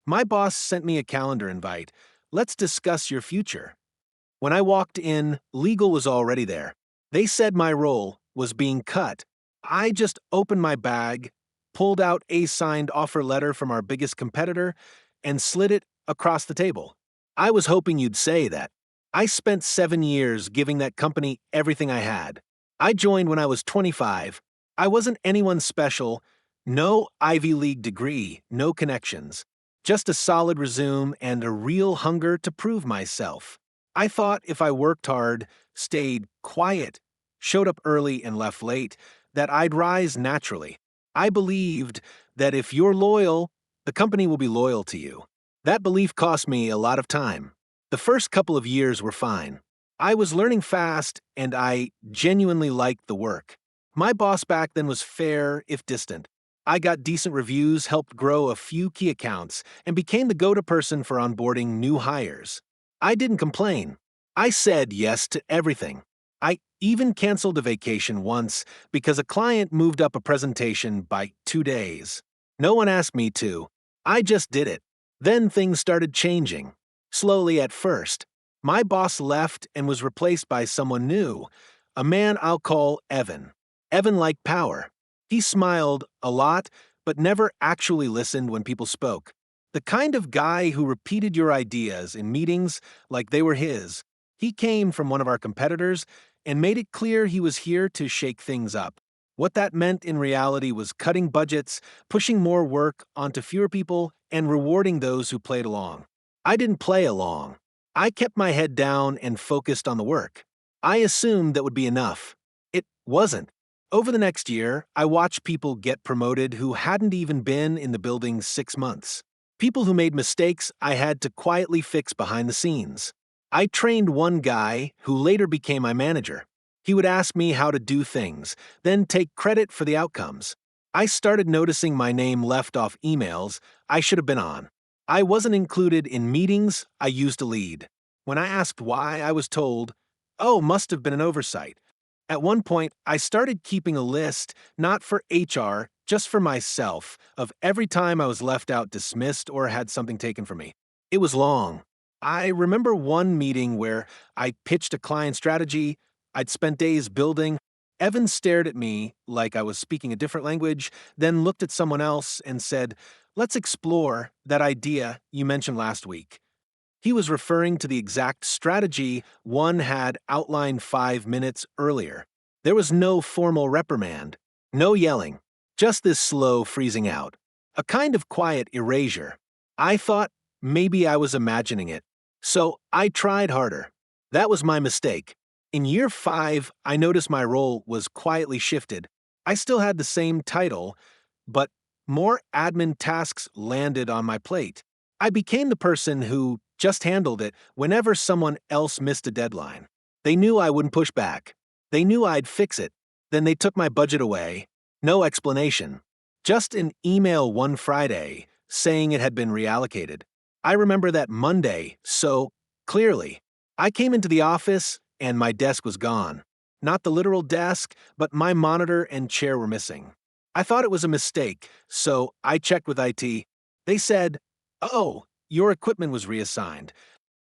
My boss sent me a calendar invite. Let's discuss your future. When I walked in, legal was already there. They said my role was being cut. I just opened my bag, pulled out a signed offer letter from our biggest competitor, and slid it across the table. I was hoping you'd say that. I spent 7 years giving that company everything I had. I joined when I was 25. I wasn't anyone special, no Ivy League degree, no connections. Just a solid resume and a real hunger to prove myself. I thought if I worked hard, stayed quiet, showed up early and left late, that I'd rise naturally. I believed that if you're loyal, the company will be loyal to you. That belief cost me a lot of time. The first couple of years were fine. I was learning fast, and I genuinely liked the work. My boss back then was fair, if distant. I got decent reviews, helped grow a few key accounts, and became the go-to person for onboarding new hires. I didn't complain. I said yes to everything. I even canceled a vacation once because a client moved up a presentation by 2 days. No one asked me to. I just did it. Then things started changing. Slowly at first. My boss left and was replaced by someone new, a man I'll call Evan. Evan liked power. He smiled a lot, but never actually listened when people spoke. The kind of guy who repeated your ideas in meetings like they were his. He came from one of our competitors and made it clear he was here to shake things up. What that meant in reality was cutting budgets, pushing more work onto fewer people, and rewarding those who played along. I didn't play along. I kept my head down and focused on the work. I assumed that would be enough. It wasn't. Over the next year, I watched people get promoted who hadn't even been in the building 6 months. People who made mistakes I had to quietly fix behind the scenes. I trained one guy who later became my manager. He would ask me how to do things, then take credit for the outcomes. I started noticing my name left off emails I should have been on. I wasn't included in meetings I used to lead. When I asked why, I was told, "Oh, must have been an oversight." At one point, I started keeping a list, not for HR, just for myself, of every time I was left out, dismissed, or had something taken from me. It was long. I remember one meeting where I pitched a client strategy I'd spent days building. Evan stared at me like I was speaking a different language, then looked at someone else and said, "Let's explore that idea you mentioned last week." He was referring to the exact strategy one had outlined 5 minutes earlier. There was no formal reprimand, no yelling, just this slow freezing out, a kind of quiet erasure. I thought maybe I was imagining it, so I tried harder. That was my mistake. In year 5, I noticed my role was quietly shifted. I still had the same title, but more admin tasks landed on my plate. I became the person who just handled it whenever someone else missed a deadline. They knew I wouldn't push back. They knew I'd fix it. Then they took my budget away. No explanation. Just an email one Friday saying it had been reallocated. I remember that Monday so clearly. I came into the office and my desk was gone. Not the literal desk, but my monitor and chair were missing. I thought it was a mistake, so I checked with IT. They said, "Oh, your equipment was reassigned."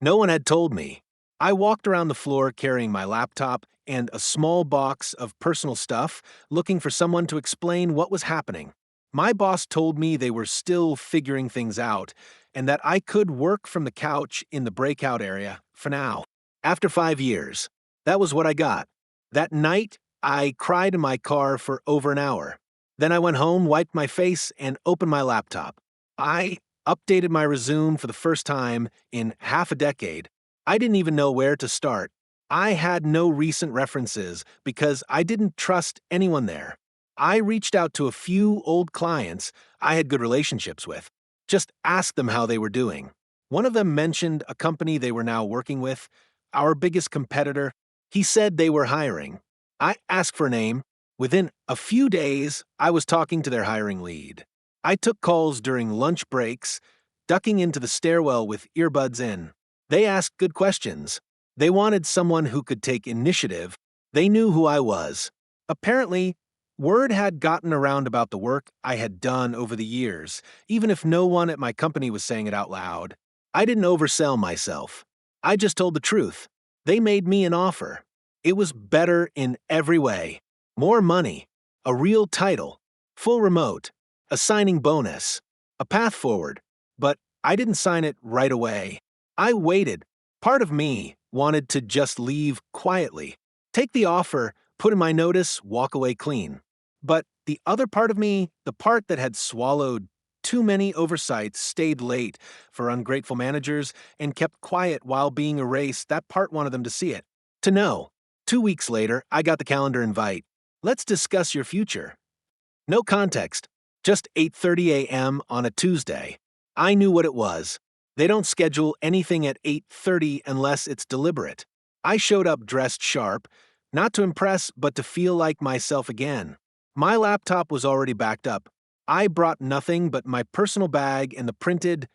No one had told me. I walked around the floor carrying my laptop and a small box of personal stuff, looking for someone to explain what was happening. My boss told me they were still figuring things out and that I could work from the couch in the breakout area for now. After 5 years, that was what I got. That night, I cried in my car for over an hour. Then I went home, wiped my face, and opened my laptop. I updated my resume for the first time in half a decade. I didn't even know where to start. I had no recent references because I didn't trust anyone there. I reached out to a few old clients I had good relationships with. Just asked them how they were doing. One of them mentioned a company they were now working with, our biggest competitor. He said they were hiring. I asked for a name. Within a few days, I was talking to their hiring lead. I took calls during lunch breaks, ducking into the stairwell with earbuds in. They asked good questions. They wanted someone who could take initiative. They knew who I was. Apparently, Word had gotten around about the work I had done over the years, even if no one at my company was saying it out loud. I didn't oversell myself. I just told the truth. They made me an offer. It was better in every way. More money, a real title, full remote, a signing bonus, a path forward. But I didn't sign it right away. I waited. Part of me wanted to just leave quietly, take the offer, put in my notice, walk away clean. But the other part of me, the part that had swallowed too many oversights, stayed late for ungrateful managers, and kept quiet while being erased, that part wanted them to see it. To know. 2 weeks later, I got the calendar invite. Let's discuss your future. No context. Just 8:30 a.m. on a Tuesday. I knew what it was. They don't schedule anything at 8:30 unless it's deliberate. I showed up dressed sharp, not to impress, but to feel like myself again. My laptop was already backed up. I brought nothing but my personal bag and the printed,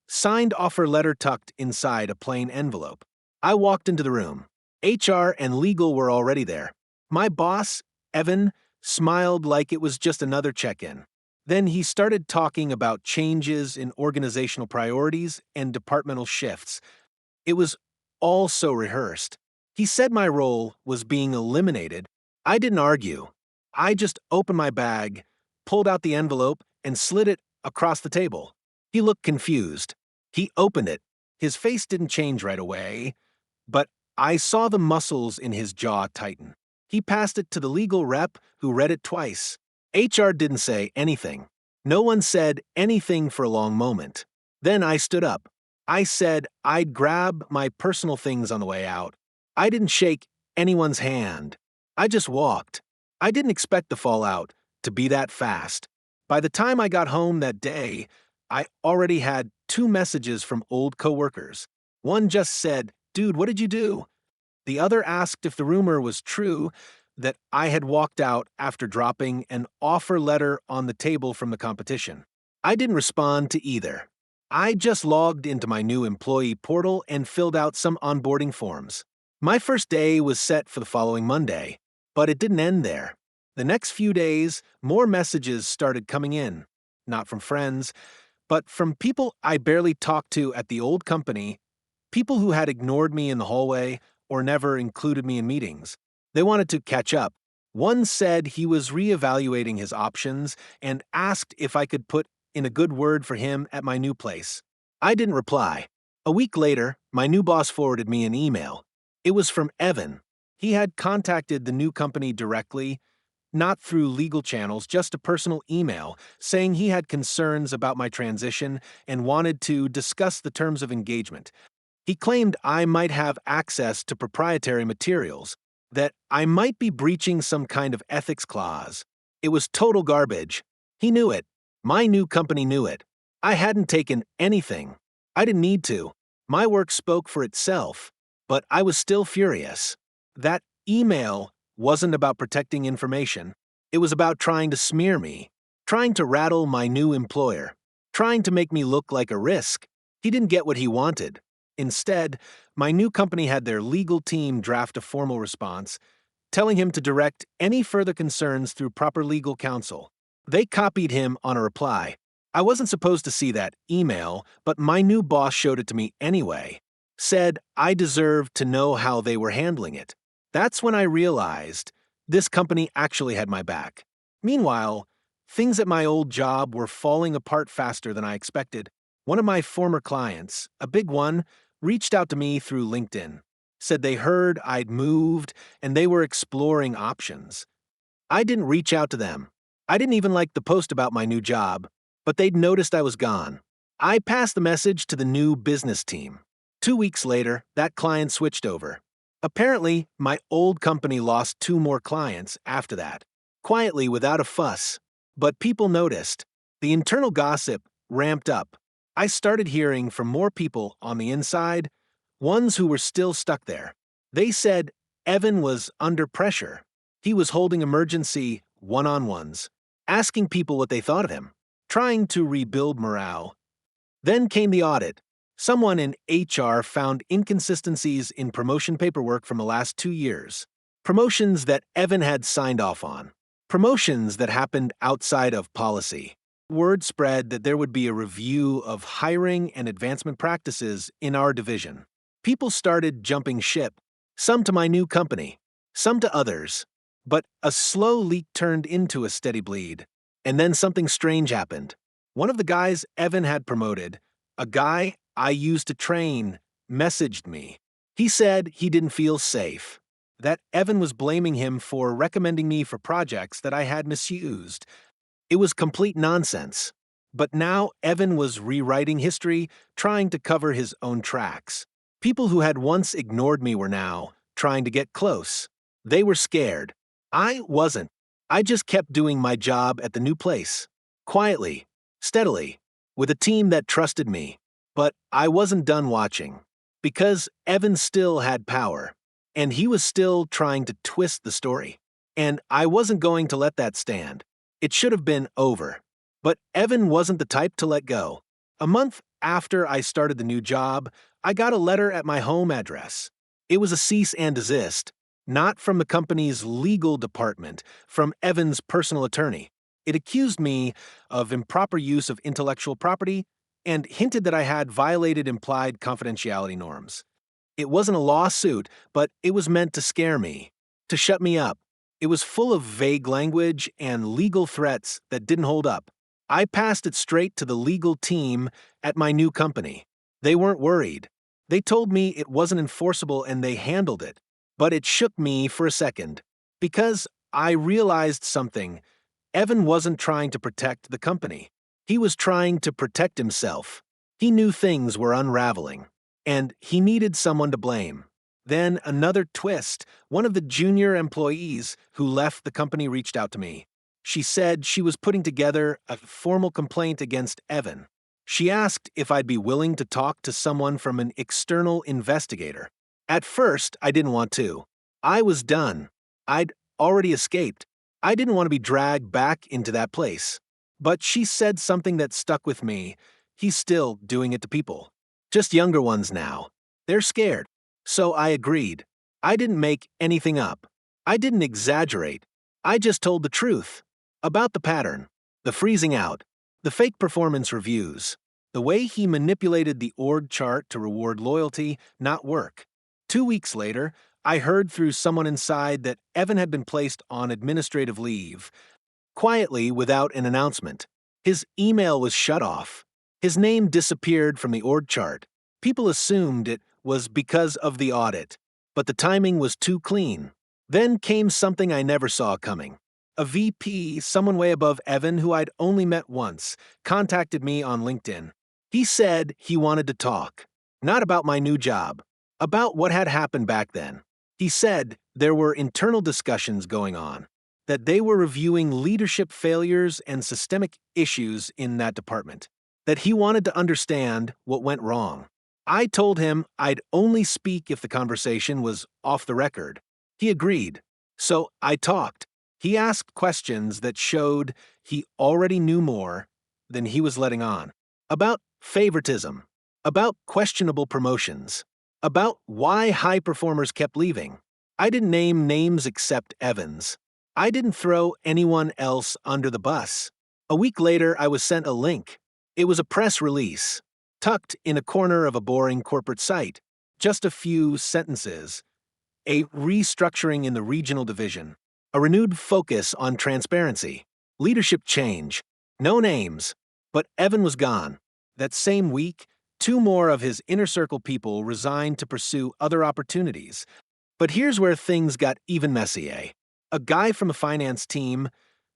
signed offer letter tucked inside a plain envelope. I walked into the room. HR and legal were already there. My boss, Evan, smiled like it was just another check-in. Then he started talking about changes in organizational priorities and departmental shifts. It was all so rehearsed. He said my role was being eliminated. I didn't argue. I just opened my bag, pulled out the envelope, and slid it across the table. He looked confused. He opened it. His face didn't change right away, but I saw the muscles in his jaw tighten. He passed it to the legal rep, who read it twice. HR didn't say anything. No one said anything for a long moment. Then I stood up. I said I'd grab my personal things on the way out. I didn't shake anyone's hand. I just walked. I didn't expect the fallout to be that fast. By the time I got home that day, I already had 2 messages from old coworkers. One just said, "Dude, what did you do?" The other asked if the rumor was true that I had walked out after dropping an offer letter on the table from the competition. I didn't respond to either. I just logged into my new employee portal and filled out some onboarding forms. My first day was set for the following Monday, but it didn't end there. The next few days, more messages started coming in, not from friends, but from people I barely talked to at the old company, people who had ignored me in the hallway or never included me in meetings. They wanted to catch up. One said he was reevaluating his options and asked if I could put in a good word for him at my new place. I didn't reply. A week later, my new boss forwarded me an email. It was from Evan. He had contacted the new company directly, not through legal channels, just a personal email saying he had concerns about my transition and wanted to discuss the terms of engagement. He claimed I might have access to proprietary materials, that I might be breaching some kind of ethics clause. It was total garbage. He knew it. My new company knew it. I hadn't taken anything. I didn't need to. My work spoke for itself, but I was still furious. That email wasn't about protecting information. It was about trying to smear me, trying to rattle my new employer, trying to make me look like a risk. He didn't get what he wanted. Instead, my new company had their legal team draft a formal response, telling him to direct any further concerns through proper legal counsel. They copied him on a reply. I wasn't supposed to see that email, but my new boss showed it to me anyway. Said I deserved to know how they were handling it. That's when I realized this company actually had my back. Meanwhile, things at my old job were falling apart faster than I expected. One of my former clients, a big one, reached out to me through LinkedIn. Said they heard I'd moved and they were exploring options. I didn't reach out to them. I didn't even like the post about my new job, but they'd noticed I was gone. I passed the message to the new business team. 2 weeks later, that client switched over. Apparently, my old company lost 2 more clients after that, quietly without a fuss. But people noticed. The internal gossip ramped up. I started hearing from more people on the inside, ones who were still stuck there. They said Evan was under pressure. He was holding emergency one-on-ones, asking people what they thought of him, trying to rebuild morale. Then came the audit. Someone in HR found inconsistencies in promotion paperwork from the last 2 years. Promotions that Evan had signed off on. Promotions that happened outside of policy. Word spread that there would be a review of hiring and advancement practices in our division. People started jumping ship, some to my new company, some to others. But a slow leak turned into a steady bleed. And then something strange happened. One of the guys Evan had promoted, a guy I used to train, messaged me. He said he didn't feel safe, that Evan was blaming him for recommending me for projects that I had misused. It was complete nonsense. But now Evan was rewriting history, trying to cover his own tracks. People who had once ignored me were now trying to get close. They were scared. I wasn't. I just kept doing my job at the new place. Quietly, steadily, with a team that trusted me. But I wasn't done watching. Because Evan still had power. And he was still trying to twist the story. And I wasn't going to let that stand. It should have been over. But Evan wasn't the type to let go. A month after I started the new job, I got a letter at my home address. It was a cease and desist, not from the company's legal department, from Evan's personal attorney. It accused me of improper use of intellectual property and hinted that I had violated implied confidentiality norms. It wasn't a lawsuit, but it was meant to scare me, to shut me up. It was full of vague language and legal threats that didn't hold up. I passed it straight to the legal team at my new company. They weren't worried. They told me it wasn't enforceable and they handled it. But it shook me for a second. Because I realized something. Evan wasn't trying to protect the company. He was trying to protect himself. He knew things were unraveling. And he needed someone to blame. Then another twist. One of the junior employees who left the company reached out to me. She said she was putting together a formal complaint against Evan. She asked if I'd be willing to talk to someone from an external investigator. At first, I didn't want to. I was done. I'd already escaped. I didn't want to be dragged back into that place. But she said something that stuck with me. He's still doing it to people. Just younger ones now. They're scared. So I agreed. I didn't make anything up. I didn't exaggerate. I just told the truth. About the pattern, the freezing out, the fake performance reviews, the way he manipulated the org chart to reward loyalty, not work. 2 weeks later, I heard through someone inside that Evan had been placed on administrative leave, quietly without an announcement. His email was shut off. His name disappeared from the org chart. People assumed it was because of the audit, but the timing was too clean. Then came something I never saw coming. A VP, someone way above Evan who I'd only met once, contacted me on LinkedIn. He said he wanted to talk. Not about my new job. About what had happened back then. He said there were internal discussions going on. That they were reviewing leadership failures and systemic issues in that department. That he wanted to understand what went wrong. I told him I'd only speak if the conversation was off the record. He agreed. So I talked. He asked questions that showed he already knew more than he was letting on. About favoritism. About questionable promotions. About why high performers kept leaving. I didn't name names except Evans. I didn't throw anyone else under the bus. A week later, I was sent a link. It was a press release. Tucked in a corner of a boring corporate site. Just a few sentences. A restructuring in the regional division. A renewed focus on transparency. Leadership change. No names. But Evan was gone. That same week, 2 more of his inner circle people resigned to pursue other opportunities. But here's where things got even messier. A guy from the finance team,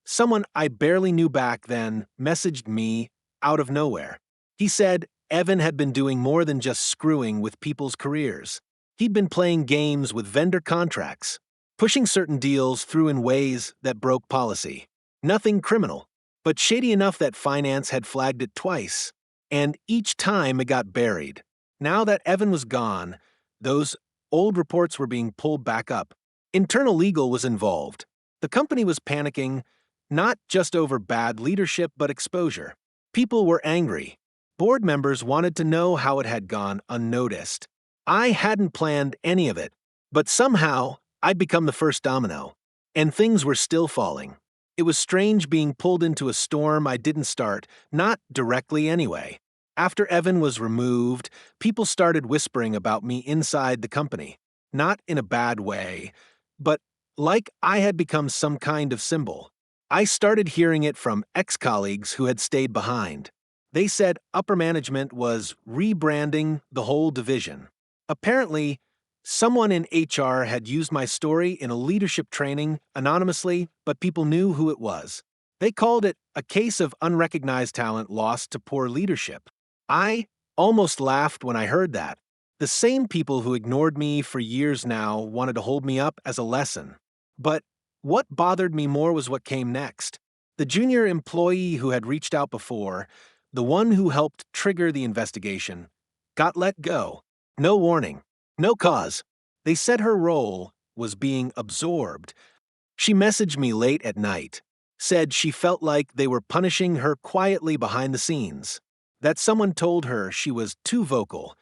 someone I barely knew back then, messaged me out of nowhere. He said Evan had been doing more than just screwing with people's careers. He'd been playing games with vendor contracts, pushing certain deals through in ways that broke policy. Nothing criminal, but shady enough that finance had flagged it twice. And each time it got buried. Now that Evan was gone, those old reports were being pulled back up. Internal legal was involved. The company was panicking, not just over bad leadership, but exposure. People were angry. Board members wanted to know how it had gone unnoticed. I hadn't planned any of it, but somehow I'd become the first domino, and things were still falling. It was strange being pulled into a storm I didn't start, not directly anyway. After Evan was removed, people started whispering about me inside the company. Not in a bad way, but like I had become some kind of symbol. I started hearing it from ex-colleagues who had stayed behind. They said upper management was rebranding the whole division. Apparently, someone in HR had used my story in a leadership training anonymously, but people knew who it was. They called it a case of unrecognized talent lost to poor leadership. I almost laughed when I heard that. The same people who ignored me for years now wanted to hold me up as a lesson. But what bothered me more was what came next. The junior employee who had reached out before, the one who helped trigger the investigation, got let go. No warning. No cause. They said her role was being absorbed. She messaged me late at night, said she felt like they were punishing her quietly behind the scenes, that someone told her she was too vocal,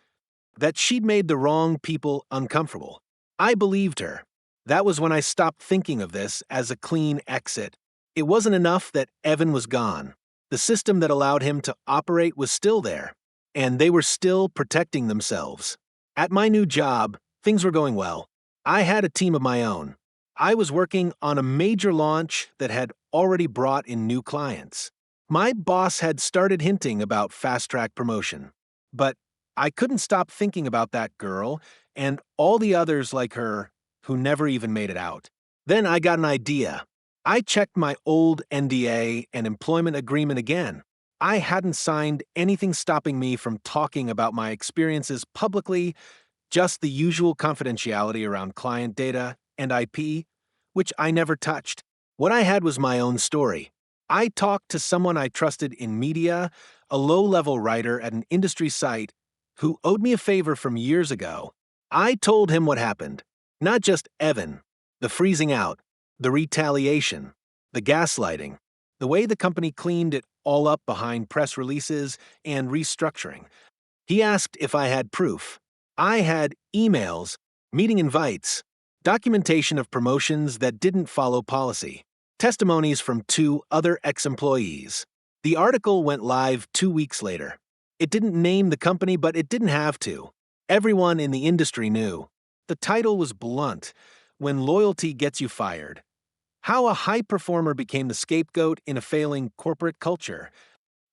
that she'd made the wrong people uncomfortable. I believed her. That was when I stopped thinking of this as a clean exit. It wasn't enough that Evan was gone. The system that allowed him to operate was still there, and they were still protecting themselves. At my new job, things were going well. I had a team of my own. I was working on a major launch that had already brought in new clients. My boss had started hinting about fast-track promotion, but I couldn't stop thinking about that girl and all the others like her who never even made it out. Then I got an idea. I checked my old NDA and employment agreement again. I hadn't signed anything stopping me from talking about my experiences publicly, just the usual confidentiality around client data and IP, which I never touched. What I had was my own story. I talked to someone I trusted in media, a low-level writer at an industry site who owed me a favor from years ago. I told him what happened. Not just Evan, the freezing out, the retaliation, the gaslighting, the way the company cleaned it all up behind press releases and restructuring. He asked if I had proof. I had emails, meeting invites, documentation of promotions that didn't follow policy, testimonies from 2 other ex-employees. The article went live 2 weeks later. It didn't name the company, but it didn't have to. Everyone in the industry knew. The title was blunt: When Loyalty Gets You Fired. How a high performer became the scapegoat in a failing corporate culture.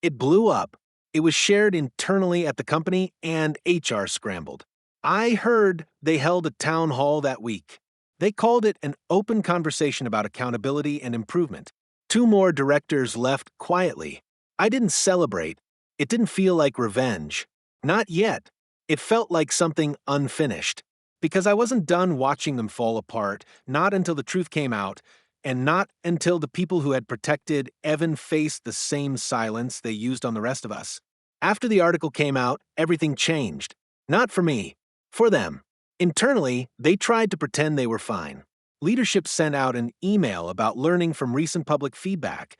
It blew up. It was shared internally at the company, and HR scrambled. I heard they held a town hall that week. They called it an open conversation about accountability and improvement. 2 more directors left quietly. I didn't celebrate. It didn't feel like revenge. Not yet. It felt like something unfinished. Because I wasn't done watching them fall apart, not until the truth came out, and not until the people who had protected Evan faced the same silence they used on the rest of us. After the article came out, everything changed. Not for me. For them. Internally, they tried to pretend they were fine. Leadership sent out an email about learning from recent public feedback.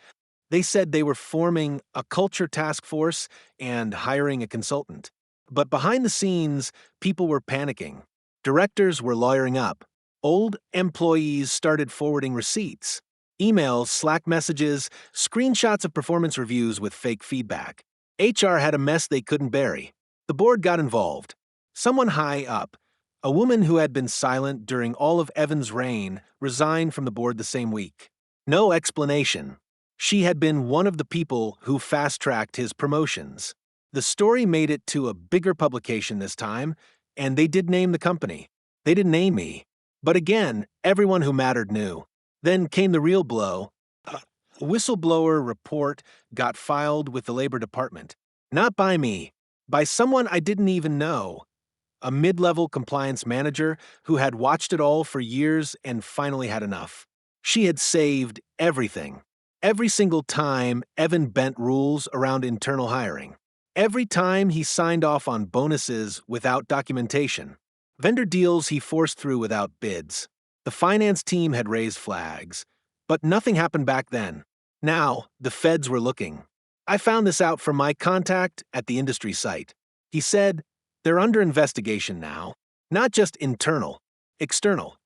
They said they were forming a culture task force and hiring a consultant. But behind the scenes, people were panicking. Directors were lawyering up. Old employees started forwarding receipts, emails, Slack messages, screenshots of performance reviews with fake feedback. HR had a mess they couldn't bury. The board got involved. Someone high up, a woman who had been silent during all of Evan's reign, resigned from the board the same week. No explanation. She had been one of the people who fast-tracked his promotions. The story made it to a bigger publication this time, and they did name the company. They didn't name me. But again, everyone who mattered knew. Then came the real blow. A whistleblower report got filed with the Labor Department. Not by me. By someone I didn't even know. A mid-level compliance manager who had watched it all for years and finally had enough. She had saved everything. Every single time Evan bent rules around internal hiring. Every time he signed off on bonuses without documentation. Vendor deals he forced through without bids. The finance team had raised flags. But nothing happened back then. Now, the feds were looking. I found this out from my contact at the industry site. He said, they're under investigation now. Not just internal, external.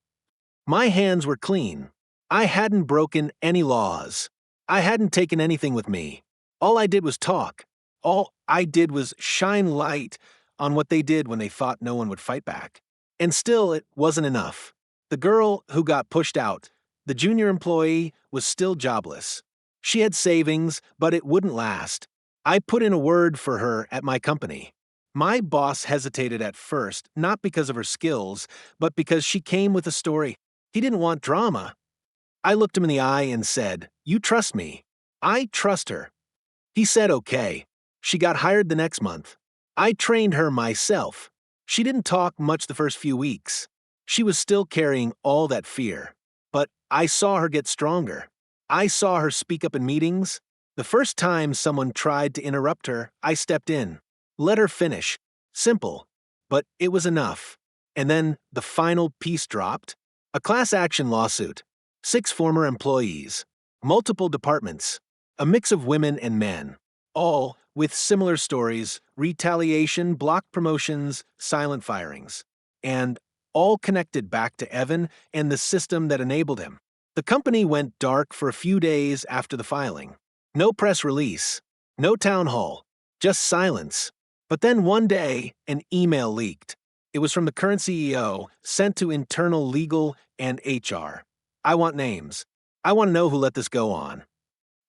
My hands were clean. I hadn't broken any laws. I hadn't taken anything with me. All I did was talk. All I did was shine light on what they did when they thought no one would fight back. And still, it wasn't enough. The girl who got pushed out, the junior employee, was still jobless. She had savings, but it wouldn't last. I put in a word for her at my company. My boss hesitated at first, not because of her skills, but because she came with a story. He didn't want drama. I looked him in the eye and said, "You trust me." I trust her. He said okay. She got hired the next month. I trained her myself. She didn't talk much the first few weeks. She was still carrying all that fear. But I saw her get stronger. I saw her speak up in meetings. The first time someone tried to interrupt her, I stepped in. Let her finish. Simple. But it was enough. And then the final piece dropped. A class action lawsuit. 6 former employees. Multiple departments. A mix of women and men. All with similar stories, retaliation, blocked promotions, silent firings. And all connected back to Evan and the system that enabled him. The company went dark for a few days after the filing. No press release. No town hall. Just silence. But then one day, an email leaked. It was from the current CEO, sent to internal legal and HR. I want names. I want to know who let this go on.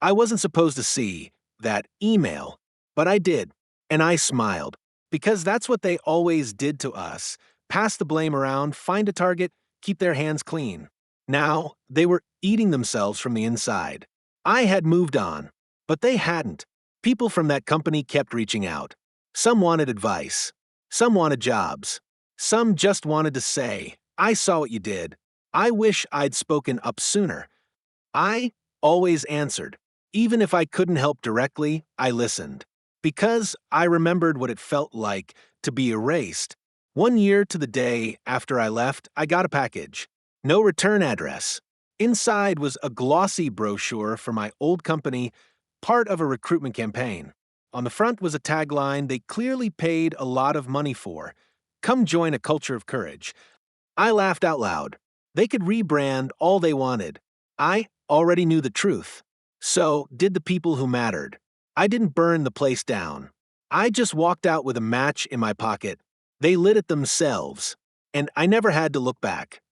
I wasn't supposed to see that email, but I did, and I smiled, because that's what they always did to us. Pass the blame around, find a target, keep their hands clean. Now, they were eating themselves from the inside. I had moved on, but they hadn't. People from that company kept reaching out. Some wanted advice. Some wanted jobs. Some just wanted to say, "I saw what you did. I wish I'd spoken up sooner." I always answered. Even if I couldn't help directly, I listened. Because I remembered what it felt like to be erased. 1 year to the day after I left, I got a package. No return address. Inside was a glossy brochure for my old company, part of a recruitment campaign. On the front was a tagline they clearly paid a lot of money for. "Come join a culture of courage." I laughed out loud. They could rebrand all they wanted. I already knew the truth. So did the people who mattered. I didn't burn the place down. I just walked out with a match in my pocket. They lit it themselves. And I never had to look back.